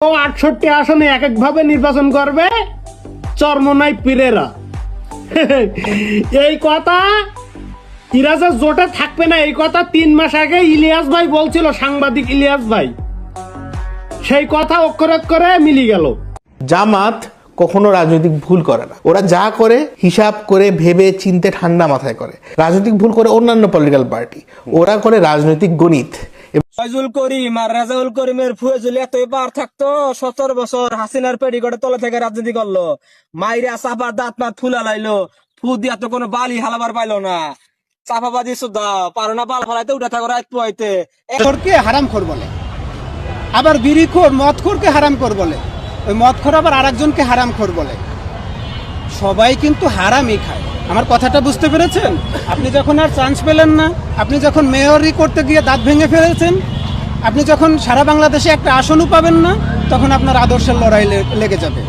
ও 68 আসনে এক একভাবে নির্বাচন করবে চরমনাই পীরেরা। এই কথা ইরাজের জোটে থাকবে না, এই কথা 3 মাস আগে ইলিয়াস ভাই বলছিল, সাংবাদিক ইলিয়াস ভাই। সেই কথা অক্ষরে অক্ষরে মিলি গেল। জামাত কখনো রাজনৈতিক ভুল করে না, ওরা যা করে হিসাব করে ভেবে চিনতে ঠান্ডা মাথায় করে। রাজনৈতিক ভুল করে অন্যান্য পলিটিক্যাল পার্টি, ওরা করে রাজনৈতিক গণিত। ফয়জুল করিম আর রাজাউল করিমের ফুয়েজুল এতই বার থাকতো, 17 বছর হাসিনার পেটিকোটে তলে থেকে রাজনীতি করলো, মাইরা চাপার দাঁত মাত ফুলা লাইলো, ফু দিয়া তো কোনো বালি হালাবার পাইলো না, চাপাবাজি সুদ্ধা পারো না বাল ফালাইতে উঠে থাকো রাত পোয়াইতে। খোরকে হারামখোর বলে, আবার বিড়িখোর মদখোরকে হারামখোর বলে, ওই মদখোর আবার আরেকজনকে হারামখোর বলে। সবাই কিন্তু হারামই খায়। আমার কথাটা বুঝতে পেরেছেন? আপনি যখন আর চান্স পেলেন না, আপনি যখন মেয়রই করতে গিয়ে দাঁত ভেঙে ফেলেছেন, আপনি যখন সারা বাংলাদেশে একটা আসনও পাবেন না, তখন আপনার আদর্শের লড়াই লেগে যাবে।